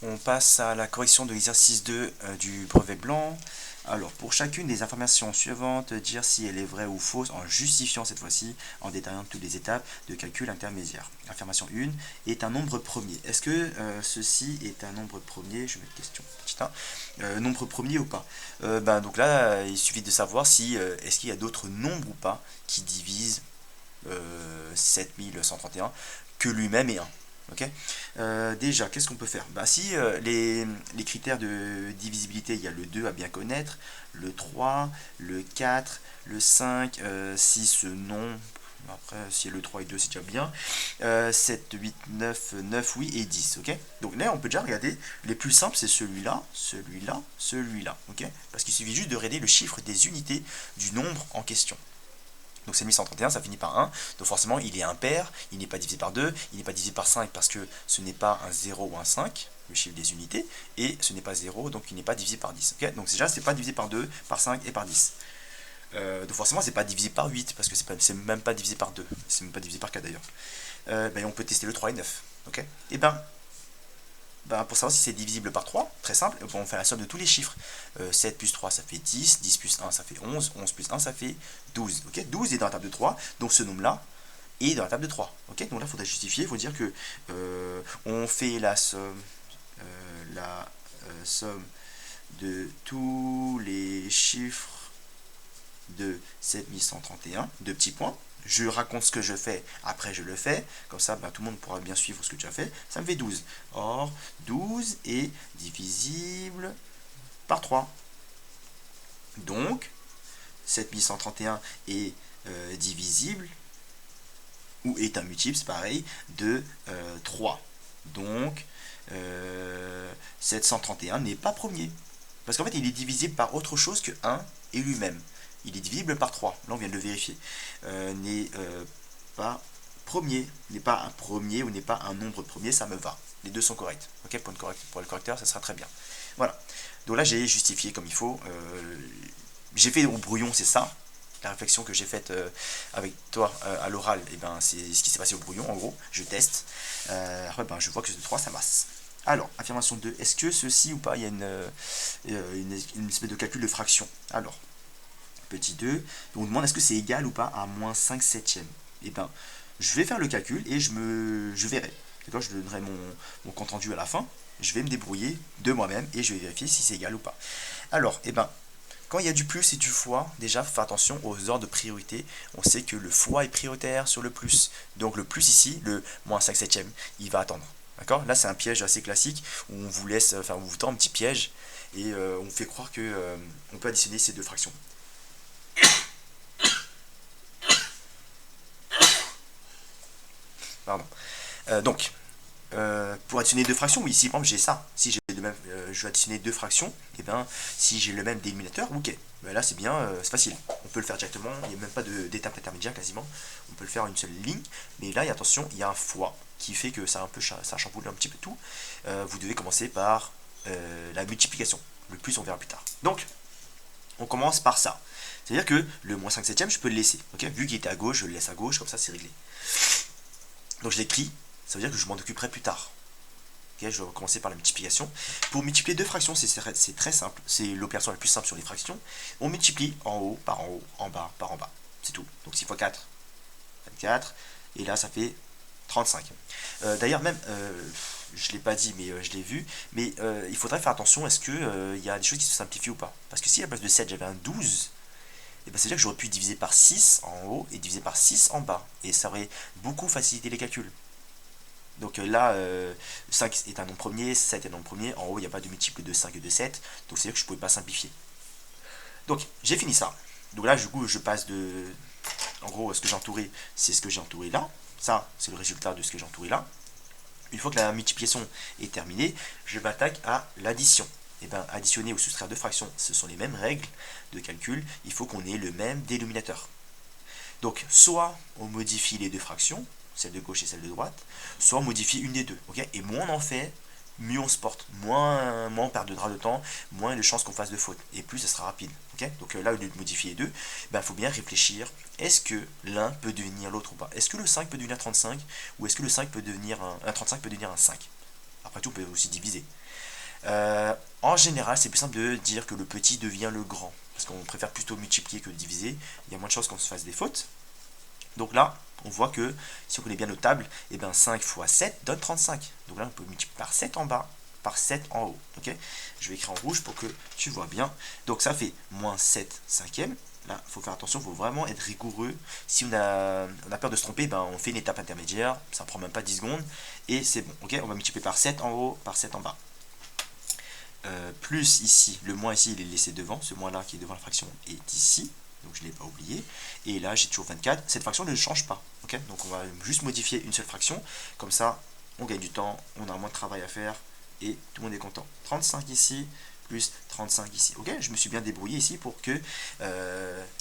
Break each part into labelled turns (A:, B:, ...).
A: On passe à la correction de l'exercice 2 du brevet blanc. Alors, pour chacune des informations suivantes, dire si elle est vraie ou fausse en justifiant cette fois-ci, en détaillant toutes les étapes de calcul intermédiaire. Affirmation 1 est un nombre premier. Est-ce que ceci est un nombre premier? Je vais mettre question petit 1. Nombre premier ou pas? Donc là, il suffit de savoir si est-ce qu'il y a d'autres nombres ou pas qui divisent 7131 que lui-même est 1. Ok. Déjà, qu'est-ce qu'on peut faire? Si les critères de divisibilité, il y a le 2 à bien connaître, le 3, le 4, le 5, 6, non. Après, si le 3 et 2, c'est déjà bien. 7, 8, 9, 9, oui, et 10. Ok. Donc là, on peut déjà regarder. Les plus simples, c'est celui-là, celui-là, celui-là. Ok. Parce qu'il suffit juste de regarder le chiffre des unités du nombre en question. Donc 7131, ça finit par 1, donc forcément il est impair, il n'est pas divisé par 2, il n'est pas divisé par 5 parce que ce n'est pas un 0 ou un 5, le chiffre des unités, et ce n'est pas 0, donc il n'est pas divisé par 10. Okay, donc déjà c'est pas divisé par 2, par 5 et par 10. Donc forcément c'est pas divisé par 8, parce que c'est même pas divisé par 2, c'est même pas divisé par 4 d'ailleurs. On peut tester le 3 et 9. Okay, et pour savoir si c'est divisible par 3, très simple, on fait la somme de tous les chiffres. 7 plus 3, ça fait 10, 10 plus 1, ça fait 11, 11 plus 1, ça fait 12. Okay, 12 est dans la table de 3, donc ce nombre-là est dans la table de 3. Okay, donc là, il faudrait justifier, il faut dire que on fait la somme de tous les chiffres de 7131, deux petits points. Je raconte ce que je fais, après je le fais, comme ça tout le monde pourra bien suivre ce que tu as fait, ça me fait 12. Or, 12 est divisible par 3. Donc, 7131 est divisible, ou est un multiple, c'est pareil, de 3. Donc, 731 n'est pas premier. Parce qu'en fait, il est divisible par autre chose que 1 et lui-même. Il est divisible par 3. Là, on vient de le vérifier. N'est pas premier. N'est pas un premier ou n'est pas un nombre premier, ça me va. Les deux sont corrects. Ok, pour le correcteur, ça sera très bien. Voilà. Donc là, j'ai justifié comme il faut. J'ai fait au brouillon, c'est ça. La réflexion que j'ai faite avec toi à l'oral, c'est ce qui s'est passé au brouillon, en gros. Je teste. Après, je vois que ce 3, ça passe. Alors, affirmation 2, est-ce que ceci ou pas, il y a une espèce de calcul de fraction? Alors, petit 2, on nous demande est-ce que c'est égal ou pas à moins 5 septièmes? Je vais faire le calcul et je verrai. D'accord, je donnerai mon compte rendu à la fin. Je vais me débrouiller de moi-même et je vais vérifier si c'est égal ou pas. Alors, quand il y a du plus et du fois, déjà, il faut faire attention aux ordres de priorité. On sait que le fois est prioritaire sur le plus. Donc le plus ici, le moins 5 septièmes, il va attendre. D'accord? Là, c'est un piège assez classique où on vous laisse, on vous tend un petit piège et on fait croire que on peut additionner ces deux fractions. Pardon. Pour additionner deux fractions, oui, si par exemple j'ai ça, si j'ai le même, je veux additionner deux fractions, si j'ai le même dénominateur, ok, là c'est bien, c'est facile, on peut le faire directement, il n'y a même pas d'étape intermédiaire quasiment, on peut le faire en une seule ligne, mais là, attention, il y a un fois qui fait que ça chamboule un petit peu tout. Vous devez commencer par la multiplication, le plus on verra plus tard. Donc, on commence par ça, c'est-à-dire que le moins 5 septième, je peux le laisser, ok, vu qu'il était à gauche, je le laisse à gauche, comme ça c'est réglé. Donc je l'écris, ça veut dire que je m'en occuperai plus tard. Okay, je vais commencer par la multiplication. Pour multiplier deux fractions, c'est très simple. C'est l'opération la plus simple sur les fractions. On multiplie en haut, en bas par en bas. C'est tout. Donc 6 fois 4, 24. Et là, ça fait 35. D'ailleurs, même, je ne l'ai pas dit, mais je l'ai vu. Mais il faudrait faire attention, est-ce qu'il y a des choses qui se simplifient ou pas? Parce que si à la place de 7, j'avais un 12, c'est-à-dire que j'aurais pu diviser par 6 en haut et diviser par 6 en bas. Et ça aurait beaucoup facilité les calculs. Donc là, 5 est un nombre premier, 7 est un nombre premier. En haut, il n'y a pas de multiple de 5 et de 7. Donc c'est-à-dire que je ne pouvais pas simplifier. Donc j'ai fini ça. Donc là, du coup, je passe de... En gros, ce que j'ai entouré, c'est ce que j'ai entouré là. Ça, c'est le résultat de ce que j'ai entouré là. Une fois que la multiplication est terminée, je m'attaque à l'addition. Additionner ou soustraire deux fractions, ce sont les mêmes règles de calcul. Il faut qu'on ait le même dénominateur. Donc, soit on modifie les deux fractions, celle de gauche et celle de droite, soit on modifie une des deux. Okay, et moins on en fait, mieux on se porte. Moins on perdra de temps, moins de chances qu'on fasse de faute. Et plus ça sera rapide. Okay, donc là, au lieu de modifier les deux, il faut bien réfléchir. Est-ce que l'un peut devenir l'autre ou pas? Est-ce que le 5 peut devenir 35? Ou est-ce que le 5 peut devenir un 35 peut devenir un 5? Après tout, on peut aussi diviser. En général, c'est plus simple de dire que le petit devient le grand. Parce qu'on préfère plutôt multiplier que diviser. Il y a moins de chances qu'on se fasse des fautes. Donc là, on voit que si on connaît bien nos tables, et bien 5 fois 7 donne 35. Donc là, on peut multiplier par 7 en bas, par 7 en haut. Ok, je vais écrire en rouge pour que tu vois bien. Donc ça fait moins 7 cinquième. Là, il faut faire attention, il faut vraiment être rigoureux. Si on a peur de se tromper, ben on fait une étape intermédiaire. Ça ne prend même pas 10 secondes. Et c'est bon. Ok, on va multiplier par 7 en haut, par 7 en bas. Plus ici, le moins ici, il est laissé devant. Ce moins là qui est devant la fraction est ici. Donc je ne l'ai pas oublié. Et là, j'ai toujours 24. Cette fraction ne change pas. Okay, donc on va juste modifier une seule fraction. Comme ça, on gagne du temps, on a moins de travail à faire. Et tout le monde est content. 35 ici, plus 35 ici. Ok, je me suis bien débrouillé ici pour que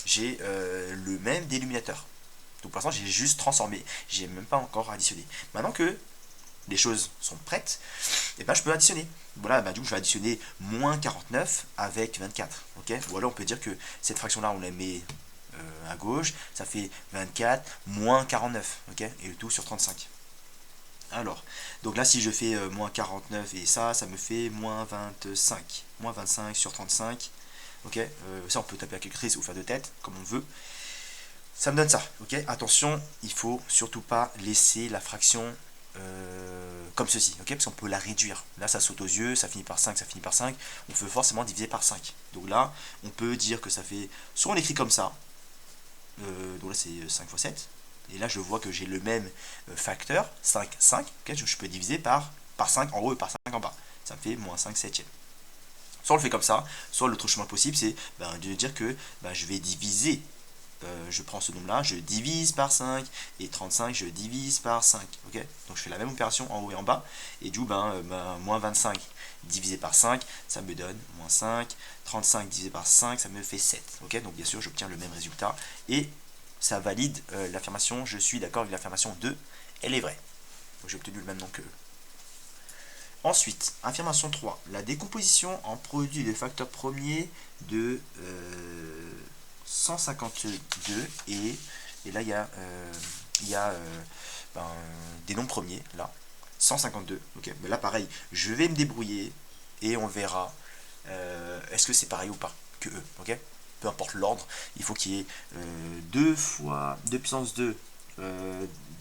A: j'ai le même dénominateur. Donc pour l'instant, j'ai juste transformé. J'ai même pas encore additionné. Maintenant que les choses sont prêtes, et ben je peux additionner. Voilà, ben du coup je vais additionner moins 49 avec 24. Ok, ou alors on peut dire que cette fraction là on la met à gauche, ça fait 24 moins 49. Ok, et le tout sur 35. Alors, donc là si je fais moins 49 et ça me fait moins 25. Moins 25 sur 35. Ok, ça on peut taper à calculatrice ou faire de tête, comme on veut. Ça me donne ça. Ok, attention, il faut surtout pas laisser la fraction comme ceci, ok, parce qu'on peut la réduire. Là, ça saute aux yeux, ça finit par 5, ça finit par 5. On peut forcément diviser par 5. Donc là, on peut dire que ça fait... Soit on écrit comme ça. Donc là, c'est 5 fois 7. Et là, je vois que j'ai le même facteur, 5, 5. Okay, je peux diviser par 5 en haut et par 5 en bas. Ça me fait moins 5 septième. Soit on le fait comme ça, soit l'autre chemin possible, c'est de dire que je vais diviser. Je prends ce nombre-là, je divise par 5, et 35, je divise par 5. Okay, donc je fais la même opération en haut et en bas, et du coup, moins 25 divisé par 5, ça me donne moins 5, 35 divisé par 5, ça me fait 7. Okay, donc bien sûr, j'obtiens le même résultat, et ça valide l'affirmation, je suis d'accord avec l'affirmation 2, elle est vraie. Donc j'ai obtenu le même nom que eux. Ensuite, affirmation 3, la décomposition en produit de facteurs premiers de 152 et là il y a des nombres premiers là 152. Ok, mais là pareil, je vais me débrouiller et on verra est-ce que c'est pareil ou pas que eux. Ok, peu importe l'ordre, il faut qu'il y ait 2 fois 2 puissance 2,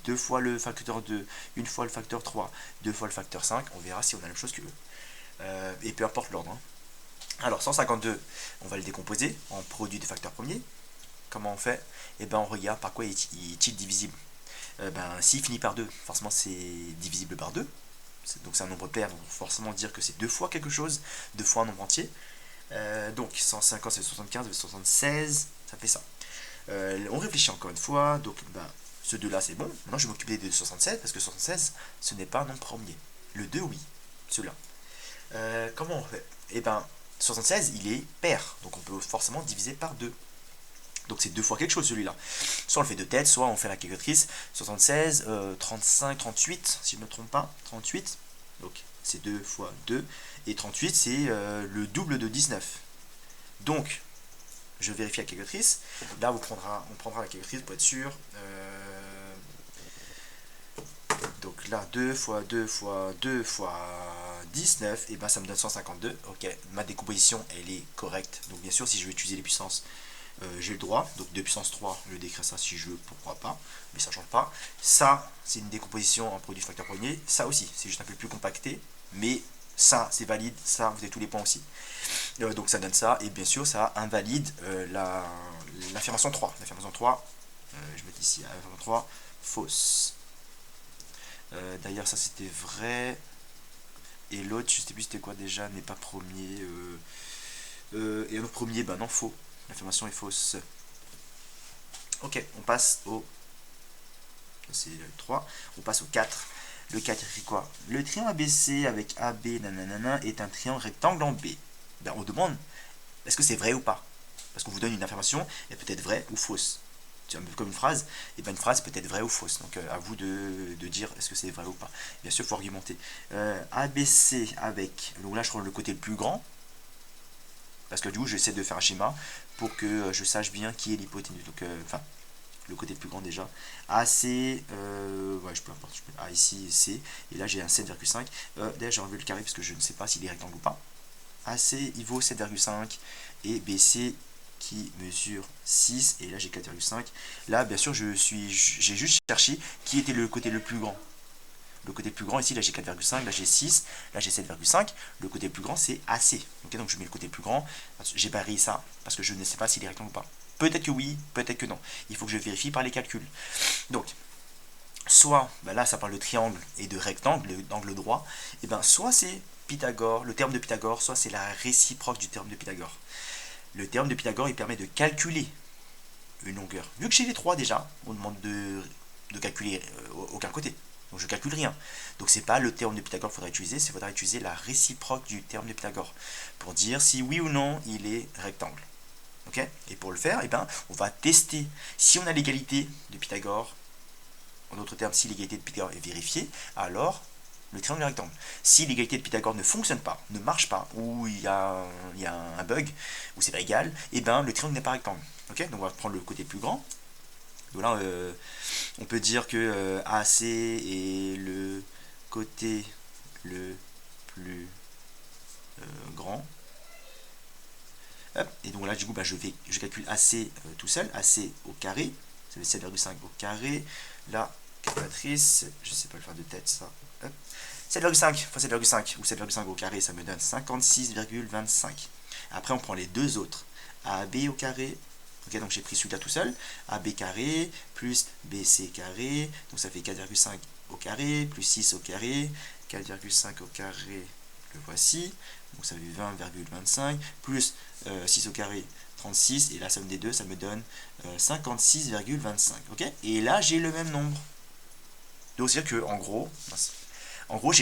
A: 2 fois le facteur 2, une fois le facteur 3, 2 fois le facteur 5. On verra si on a la même chose que eux, et peu importe l'ordre, hein. Alors 152, on va le décomposer en produit des facteurs premiers. Comment on fait? Et on regarde par quoi est-il divisible. S'il finit par 2, forcément c'est divisible par 2. Donc c'est un nombre pair, donc forcément dire que c'est 2 fois quelque chose, 2 fois un nombre entier. Donc 150 c'est 75, 76, ça fait ça. On réfléchit encore une fois, donc ce 2 là c'est bon. Maintenant je vais m'occuper de 76, parce que 76 ce n'est pas un nombre premier. Le 2 oui, celui-là. Comment on fait? 76 il est pair, donc on peut forcément diviser par 2. Donc c'est 2 fois quelque chose celui-là. Soit on le fait de tête, soit on fait la calculatrice. 76, 35, 38, si je ne me trompe pas. 38, donc c'est 2 fois 2. Et 38 c'est le double de 19. Donc, je vérifie la calculatrice. Là on prendra la calculatrice pour être sûr. Donc là 2 fois 2 fois 2 fois 19, et ça me donne 152. Ok, ma décomposition elle est correcte. Donc bien sûr si je veux utiliser les puissances, j'ai le droit. Donc 2 puissance 3, je décris ça si je veux, pourquoi pas, mais ça change pas. Ça c'est une décomposition en produit facteur premier. Ça aussi c'est juste un peu plus compacté, mais ça c'est valide. Ça vous avez tous les points aussi. Donc ça donne ça, et bien sûr ça invalide l'affirmation 3. L'affirmation 3, je mets ici l'affirmation 3, fausse. D'ailleurs ça c'était vrai, et l'autre je sais plus c'était quoi déjà, n'est pas premier, et un autre premier, non, faux, l'affirmation est fausse. Ok, on passe au, c'est le 3, on passe au 4. Le 4 écrit quoi? Le triangle ABC avec AB nanana est un triangle rectangle en B. On demande est-ce que c'est vrai ou pas, parce qu'on vous donne une affirmation, elle peut être vraie ou fausse. C'est un peu comme une phrase, et une phrase peut être vraie ou fausse. Donc à vous de dire est-ce que c'est vrai ou pas. Bien sûr, il faut argumenter. ABC avec, donc là je prends le côté le plus grand, parce que du coup j'essaie de faire un schéma pour que je sache bien qui est l'hypoténuse. Donc le côté plus grand déjà. AC, ouais, je peux importe, A ici, C, et là j'ai un 7,5. D'ailleurs j'ai enlevé le carré parce que je ne sais pas s'il est rectangle ou pas. AC, il vaut 7,5, et BC qui mesure 6, et là j'ai 4,5. Là, bien sûr, j'ai juste cherché qui était le côté le plus grand. Le côté plus grand, ici, là j'ai 4,5, là j'ai 6, là j'ai 7,5. Le côté plus grand, c'est AC. Okay, donc je mets le côté plus grand. J'ai barré ça parce que je ne sais pas s'il est rectangle ou pas. Peut-être que oui, peut-être que non. Il faut que je vérifie par les calculs. Donc, soit, ben là ça parle de triangle et de rectangle, d'angle droit, et ben soit c'est Pythagore, le terme de Pythagore, soit c'est la réciproque du terme de Pythagore. Le terme de Pythagore, il permet de calculer une longueur. Vu que j'ai les trois déjà, on demande de calculer aucun côté. Donc je ne calcule rien. Donc c'est pas le terme de Pythagore qu'il faudra utiliser, il faudra utiliser la réciproque du terme de Pythagore pour dire si oui ou non il est rectangle. Okay, et pour le faire, eh ben, on va tester si on a l'égalité de Pythagore. En d'autres termes, si l'égalité de Pythagore est vérifiée, alors le triangle est rectangle. Si l'égalité de Pythagore ne fonctionne pas, ne marche pas, ou il y a un bug, ou c'est pas égal, eh ben, le triangle n'est pas rectangle. Okay, donc on va prendre le côté plus grand. Donc là, on peut dire que AC est le côté le plus grand. Hop, et donc là, du coup, bah, je calcule AC tout seul, AC au carré, ça fait 7,5 au carré. La calculatrice, je ne sais pas le faire de tête, ça. 7,5 fois 7,5 ou 7,5 au carré, ça me donne 56,25. Après, on prend les deux autres. AB au carré. Ok, donc j'ai pris celui-là tout seul. AB carré plus BC carré. Donc ça fait 4,5 au carré plus 6 au carré. 4,5 au carré, le voici. Donc ça fait 20,25 plus 6 au carré, 36. Et la somme des deux, ça me donne 56,25. Ok, et là, j'ai le même nombre. Donc c'est-à-dire que, en gros,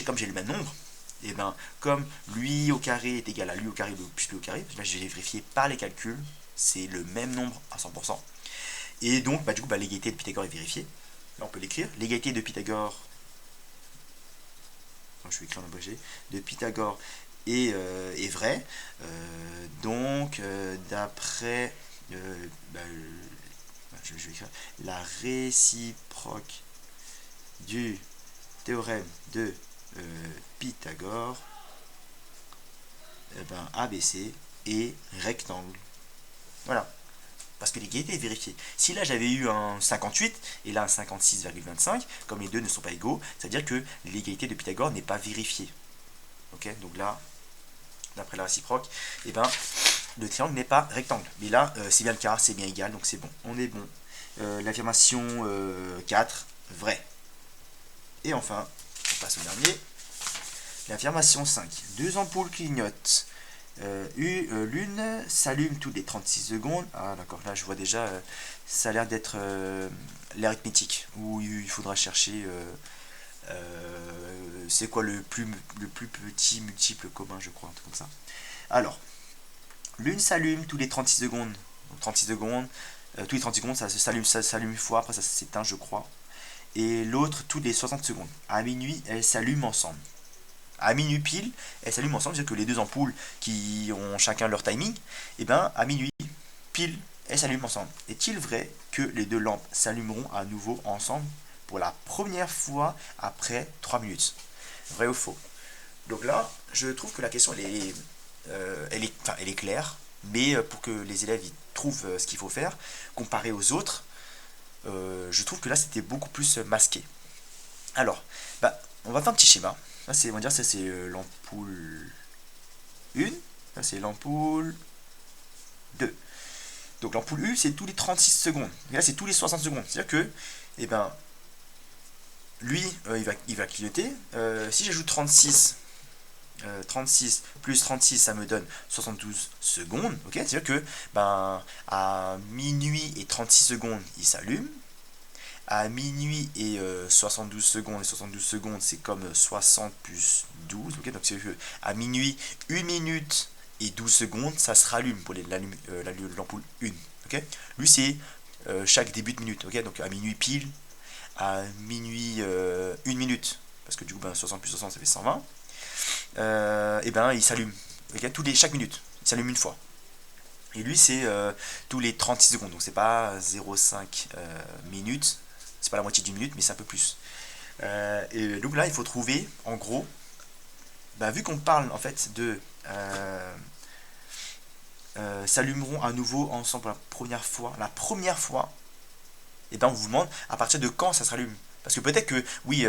A: comme j'ai le même nombre, et ben, comme lui au carré est égal à lui au carré plus lui au carré, là j'ai vérifié par les calculs, c'est le même nombre à 100%. Et donc, bah, du coup, bah, l'égalité de Pythagore est vérifiée. Là, on peut l'écrire. L'égalité de Pythagore, je vais écrire en abrégé, de Pythagore est vraie. Donc, d'après, bah, je vais écrire la réciproque du théorème de Pythagore, ben, ABC est rectangle. Voilà. Parce que l'égalité est vérifiée. Si là j'avais eu un 58 et là un 56,25, comme les deux ne sont pas égaux, c'est-à-dire que l'égalité de Pythagore n'est pas vérifiée. Ok, donc là, d'après la réciproque, eh ben, le triangle n'est pas rectangle. Mais là, c'est bien le cas, c'est bien égal, donc c'est bon. On est bon. L'affirmation 4, vrai. Et enfin, on passe au dernier. L'affirmation 5. Deux ampoules clignotent. L'une s'allume toutes les 36 secondes. Ah d'accord, là je vois déjà, ça a l'air d'être l'arithmétique, où il faudra chercher c'est quoi le plus petit multiple commun, je crois, un truc comme ça. Alors, l'une s'allume tous les 36 secondes. Donc 36 secondes, tous les 30 secondes, ça s'allume une fois, après ça s'éteint, je crois. Et l'autre, toutes les 60 secondes. À minuit, elles s'allument ensemble. À minuit pile, elles s'allument ensemble, c'est-à-dire que les deux ampoules qui ont chacun leur timing, et bien à minuit pile, elles s'allument ensemble. Est-il vrai que les deux lampes s'allumeront à nouveau ensemble pour la première fois après 3 minutes? Vrai ou faux? Donc là, je trouve que la question elle est claire, mais pour que les élèves y trouvent ce qu'il faut faire, comparé aux autres, je trouve que là c'était beaucoup plus masqué. Alors, bah, on va faire un petit schéma. Là, on va dire ça c'est l'ampoule 1, là c'est l'ampoule 2. Donc l'ampoule 1 c'est tous les 36 secondes. Et là c'est tous les 60 secondes. C'est-à-dire que, eh ben, lui, il va clignoter. Si j'ajoute 36 plus 36, ça me donne 72 secondes. Okay, c'est-à-dire que ben, à minuit et 36 secondes, il s'allume. À minuit et 72 secondes, et 72 secondes, c'est comme 60 plus 12. Okay, donc c'est-à-dire qu'à minuit, 1 minute et 12 secondes, ça se rallume pour l'ampoule 1. Okay, lui, c'est chaque début de minute. Okay, donc à minuit pile, à minuit 1 minute, parce que du coup, ben, 60 plus 60, ça fait 120. Et ben il s'allume chaque minute, il s'allume une fois. Et lui, c'est tous les 36 secondes. Donc c'est pas 0,5 minutes. C'est pas la moitié d'une minute, mais c'est un peu plus. Et donc là, il faut trouver, en gros, bah, vu qu'on parle en fait de s'allumeront à nouveau ensemble pour la première fois, et ben on vous demande à partir de quand ça se rallume. Parce que peut-être que, oui,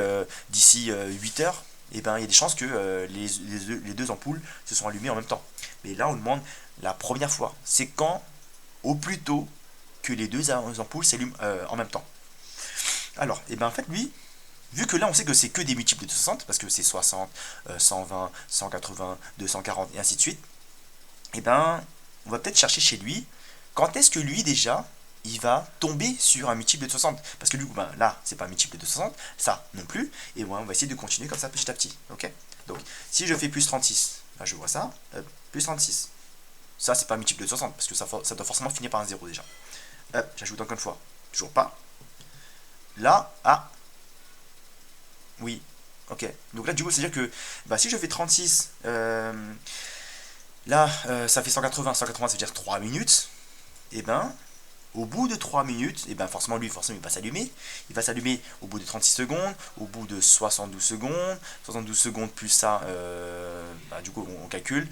A: d'ici 8 heures, et ben il y a des chances que les deux ampoules se sont allumées en même temps. Mais là, on demande la première fois. C'est quand, au plus tôt, que les deux ampoules s'allument en même temps. Alors, et ben en fait, lui, vu que là, on sait que c'est que des multiples de 60, parce que c'est 60, 120, 180, 240 et ainsi de suite, et ben on va peut-être chercher chez lui quand est-ce que lui déjà il va tomber sur un multiple de 60. Parce que du coup, ben, là, c'est pas un multiple de 60, ça non plus. Et ouais, on va essayer de continuer comme ça petit à petit. Ok. Donc, si je fais plus 36, ben, je vois ça, plus 36. Ça, c'est pas un multiple de 60, parce que ça doit forcément finir par un 0 déjà. Hop, j'ajoute encore une fois. Toujours pas. Là, ah, oui. Ok. Donc là, du coup, c'est-à-dire que bah, si je fais 36, là, ça fait 180. 180, ça veut dire 3 minutes. Et ben, au bout de 3 minutes, et ben forcément lui, forcément il va s'allumer. Il va s'allumer au bout de 36 secondes, au bout de 72 secondes, 72 secondes plus ça, bah, du coup on calcule,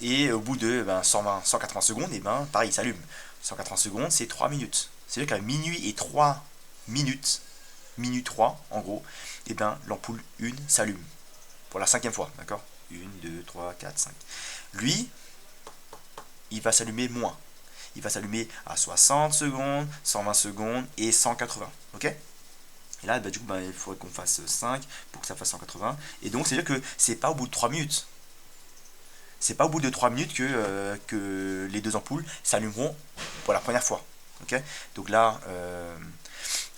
A: et au bout de 120, 180 secondes, et ben pareil, il s'allume. 180 secondes, c'est 3 minutes. C'est-à-dire qu'à minuit et 3 minutes, minute 3 en gros, et ben l'ampoule 1 s'allume. Pour la cinquième fois, d'accord. 1, 2, 3, 4, 5. Lui, il va s'allumer moins. Il va s'allumer à 60 secondes, 120 secondes et 180. Ok. Et là, bah, du coup, bah, il faudrait qu'on fasse 5 pour que ça fasse 180. Et donc, c'est-à-dire que c'est pas au bout de 3 minutes. C'est pas au bout de 3 minutes que les deux ampoules s'allumeront pour la première fois. Ok. Donc là,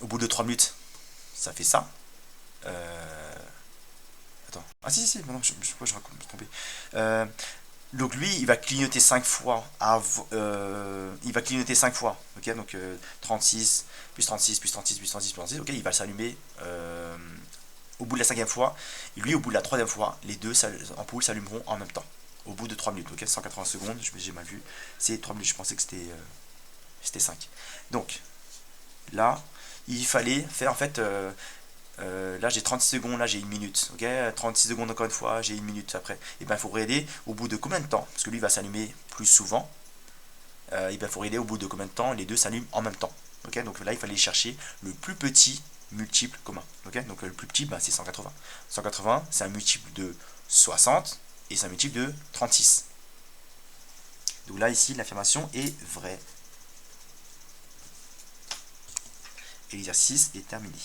A: au bout de 3 minutes, ça fait ça. Attends. Ah si, si, non, je me suis trompé. Donc lui, il va clignoter 5 fois. Il va clignoter 5 fois. Ok, donc 36, plus 36, plus 36, plus 36, plus 36. Ok, il va s'allumer au bout de la cinquième fois. Et lui, au bout de la troisième fois, les deux ampoules s'allumeront en même temps. Au bout de 3 minutes. Ok, 180 secondes, j'ai mal vu. C'est 3 minutes, je pensais que c'était 5. Donc là, il fallait faire en fait... là j'ai 36 secondes, là j'ai 1 minute, ok, 36 secondes encore une fois, j'ai 1 minute après. Et ben il faut regarder au bout de combien de temps, parce que lui va s'allumer plus souvent. Et ben il faut regarder au bout de combien de temps les deux s'allument en même temps. Ok, donc là il fallait chercher le plus petit multiple commun. Ok, donc le plus petit ben, c'est 180. 180 c'est un multiple de 60 et c'est un multiple de 36. Donc là ici l'affirmation est vraie. Et l'exercice est terminé.